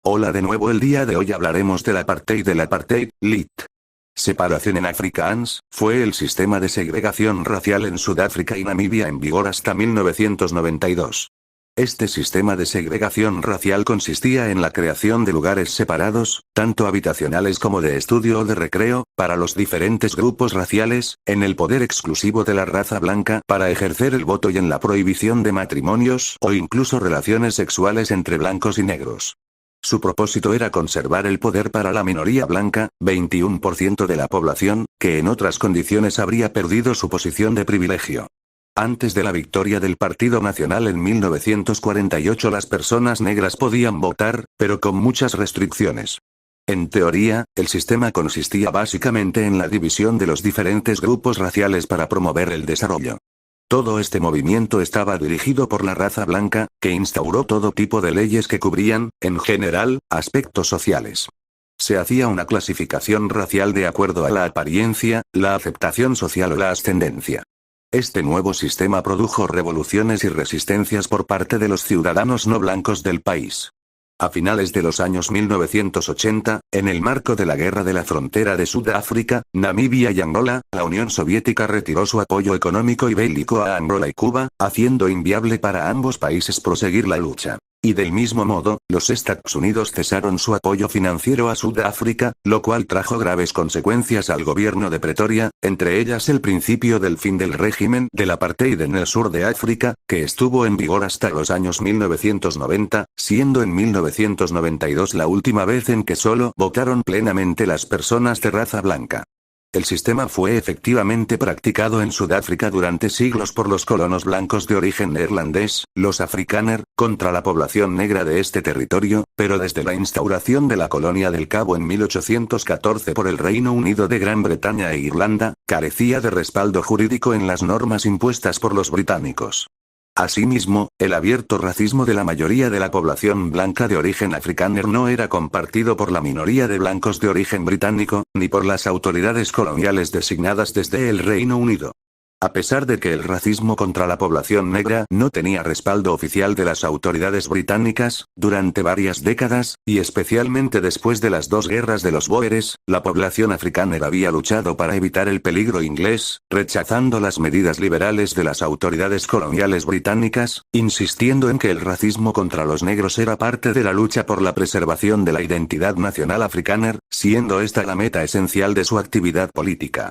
Hola de nuevo, el día de hoy hablaremos del apartheid, lit. Separación en Afrikaans, fue el sistema de segregación racial en Sudáfrica y Namibia en vigor hasta 1992. Este sistema de segregación racial consistía en la creación de lugares separados, tanto habitacionales como de estudio o de recreo, para los diferentes grupos raciales, en el poder exclusivo de la raza blanca para ejercer el voto y en la prohibición de matrimonios o incluso relaciones sexuales entre blancos y negros. Su propósito era conservar el poder para la minoría blanca, 21% de la población, que en otras condiciones habría perdido su posición de privilegio. Antes de la victoria del Partido Nacional en 1948 las personas negras podían votar, pero con muchas restricciones. En teoría, el sistema consistía básicamente en la división de los diferentes grupos raciales para promover el desarrollo. Todo este movimiento estaba dirigido por la raza blanca, que instauró todo tipo de leyes que cubrían, en general, aspectos sociales. Se hacía una clasificación racial de acuerdo a la apariencia, la aceptación social o la ascendencia. Este nuevo sistema produjo revoluciones y resistencias por parte de los ciudadanos no blancos del país. A finales de los años 1980, en el marco de la guerra de la frontera de Sudáfrica, Namibia y Angola, la Unión Soviética retiró su apoyo económico y bélico a Angola y Cuba, haciendo inviable para ambos países proseguir la lucha. Y del mismo modo, los Estados Unidos cesaron su apoyo financiero a Sudáfrica, lo cual trajo graves consecuencias al gobierno de Pretoria, entre ellas el principio del fin del régimen del apartheid en el sur de África, que estuvo en vigor hasta los años 1990, siendo en 1992 la última vez en que solo votaron plenamente las personas de raza blanca. El sistema fue efectivamente practicado en Sudáfrica durante siglos por los colonos blancos de origen neerlandés, los Afrikaner, contra la población negra de este territorio, pero desde la instauración de la Colonia del Cabo en 1814 por el Reino Unido de Gran Bretaña e Irlanda, carecía de respaldo jurídico en las normas impuestas por los británicos. Asimismo, el abierto racismo de la mayoría de la población blanca de origen afrikaner no era compartido por la minoría de blancos de origen británico, ni por las autoridades coloniales designadas desde el Reino Unido. A pesar de que el racismo contra la población negra no tenía respaldo oficial de las autoridades británicas, durante varias décadas, y especialmente después de las dos guerras de los Bóeres, la población afrikaner había luchado para evitar el peligro inglés, rechazando las medidas liberales de las autoridades coloniales británicas, insistiendo en que el racismo contra los negros era parte de la lucha por la preservación de la identidad nacional afrikaner, siendo esta la meta esencial de su actividad política.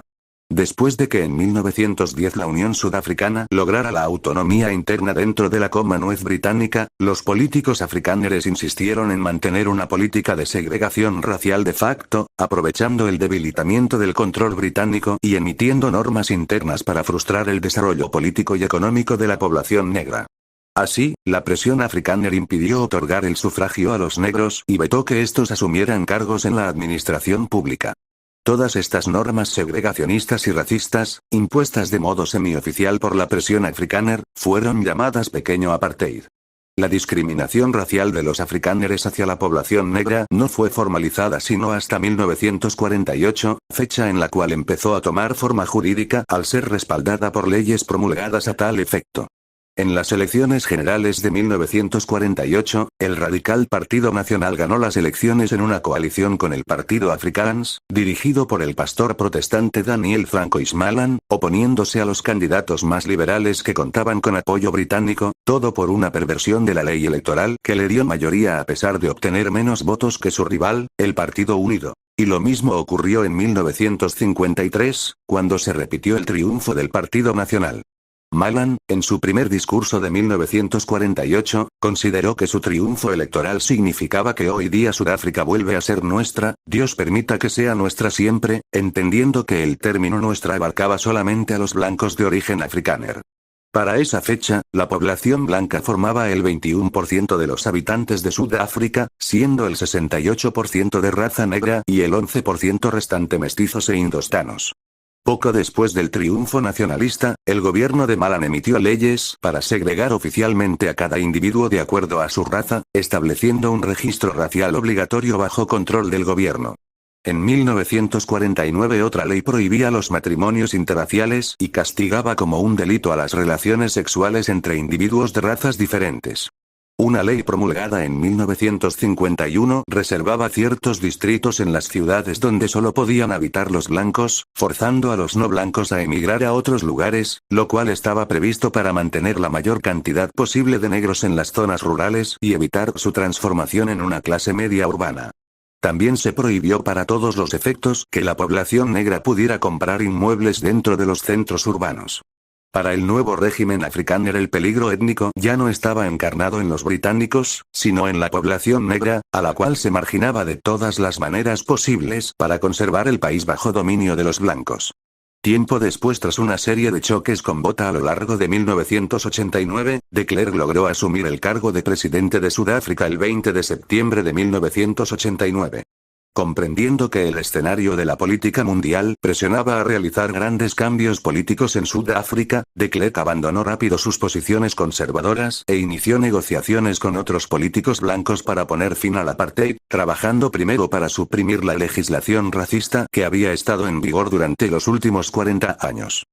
Después de que en 1910 la Unión Sudafricana lograra la autonomía interna dentro de la Commonwealth británica, los políticos afrikaneres insistieron en mantener una política de segregación racial de facto, aprovechando el debilitamiento del control británico y emitiendo normas internas para frustrar el desarrollo político y económico de la población negra. Así, la presión afrikaner impidió otorgar el sufragio a los negros y vetó que estos asumieran cargos en la administración pública. Todas estas normas segregacionistas y racistas, impuestas de modo semioficial por la presión afrikaner, fueron llamadas pequeño apartheid. La discriminación racial de los afrikaneres hacia la población negra no fue formalizada sino hasta 1948, fecha en la cual empezó a tomar forma jurídica al ser respaldada por leyes promulgadas a tal efecto. En las elecciones generales de 1948, el radical Partido Nacional ganó las elecciones en una coalición con el Partido Afrikaans, dirigido por el pastor protestante Daniel Francois Malan, oponiéndose a los candidatos más liberales que contaban con apoyo británico, todo por una perversión de la ley electoral que le dio mayoría a pesar de obtener menos votos que su rival, el Partido Unido. Y lo mismo ocurrió en 1953, cuando se repitió el triunfo del Partido Nacional. Malan, en su primer discurso de 1948, consideró que su triunfo electoral significaba que hoy día Sudáfrica vuelve a ser nuestra, Dios permita que sea nuestra siempre, entendiendo que el término nuestra abarcaba solamente a los blancos de origen afrikaner. Para esa fecha, la población blanca formaba el 21% de los habitantes de Sudáfrica, siendo el 68% de raza negra y el 11% restante mestizos e indostanos. Poco después del triunfo nacionalista, el gobierno de Malan emitió leyes para segregar oficialmente a cada individuo de acuerdo a su raza, estableciendo un registro racial obligatorio bajo control del gobierno. En 1949 otra ley prohibía los matrimonios interraciales y castigaba como un delito a las relaciones sexuales entre individuos de razas diferentes. Una ley promulgada en 1951 reservaba ciertos distritos en las ciudades donde solo podían habitar los blancos, forzando a los no blancos a emigrar a otros lugares, lo cual estaba previsto para mantener la mayor cantidad posible de negros en las zonas rurales y evitar su transformación en una clase media urbana. También se prohibió para todos los efectos que la población negra pudiera comprar inmuebles dentro de los centros urbanos. Para el nuevo régimen afrikáner el peligro étnico ya no estaba encarnado en los británicos, sino en la población negra, a la cual se marginaba de todas las maneras posibles para conservar el país bajo dominio de los blancos. Tiempo después, tras una serie de choques con Botha a lo largo de 1989, de Klerk logró asumir el cargo de presidente de Sudáfrica el 20 de septiembre de 1989. Comprendiendo que el escenario de la política mundial presionaba a realizar grandes cambios políticos en Sudáfrica, de Klerk abandonó rápido sus posiciones conservadoras e inició negociaciones con otros políticos blancos para poner fin al apartheid, trabajando primero para suprimir la legislación racista que había estado en vigor durante los últimos 40 años.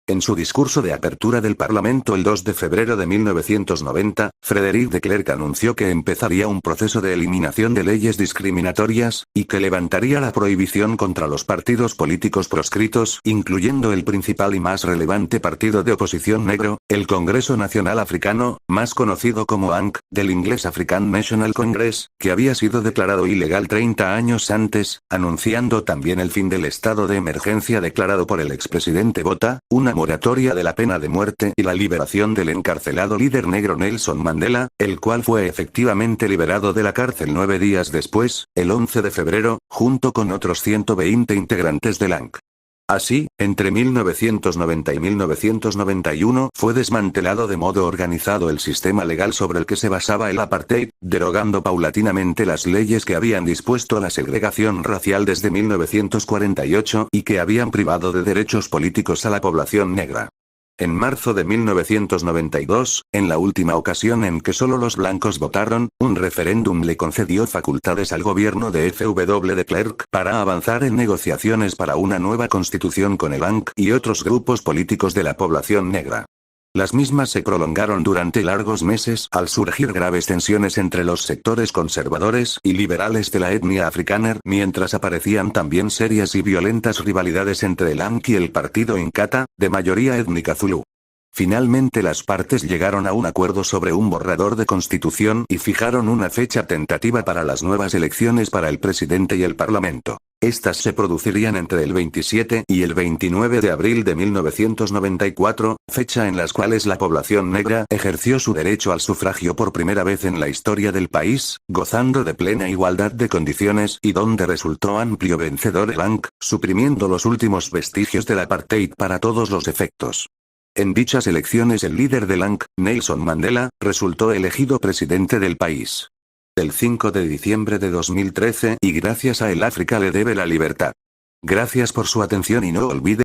En su discurso de apertura del Parlamento el 2 de febrero de 1990, Frederick de Klerk anunció que empezaría un proceso de eliminación de leyes discriminatorias, y que levantaría la prohibición contra los partidos políticos proscritos, incluyendo el principal y más relevante partido de oposición negro, el Congreso Nacional Africano, más conocido como ANC, del inglés African National Congress, que había sido declarado ilegal 30 años antes, anunciando también el fin del estado de emergencia declarado por el expresidente Botha, una moratoria de la pena de muerte y la liberación del encarcelado líder negro Nelson Mandela, el cual fue efectivamente liberado de la cárcel 9 días después, el 11 de febrero, junto con otros 120 integrantes del ANC. Así, entre 1990 y 1991 fue desmantelado de modo organizado el sistema legal sobre el que se basaba el apartheid, derogando paulatinamente las leyes que habían dispuesto la segregación racial desde 1948 y que habían privado de derechos políticos a la población negra. En marzo de 1992, en la última ocasión en que solo los blancos votaron, un referéndum le concedió facultades al gobierno de F.W. de Klerk para avanzar en negociaciones para una nueva constitución con el ANC y otros grupos políticos de la población negra. Las mismas se prolongaron durante largos meses al surgir graves tensiones entre los sectores conservadores y liberales de la etnia afrikáner, mientras aparecían también serias y violentas rivalidades entre el ANC y el partido Inkatha, de mayoría étnica zulú. Finalmente las partes llegaron a un acuerdo sobre un borrador de constitución y fijaron una fecha tentativa para las nuevas elecciones para el presidente y el parlamento. Estas se producirían entre el 27 y el 29 de abril de 1994, fecha en las cuales la población negra ejerció su derecho al sufragio por primera vez en la historia del país, gozando de plena igualdad de condiciones y donde resultó amplio vencedor el ANC, suprimiendo los últimos vestigios del apartheid para todos los efectos. En dichas elecciones el líder del ANC, Nelson Mandela, resultó elegido presidente del país. El 5 de diciembre de 2013 y gracias a él África le debe la libertad. Gracias por su atención y no olvide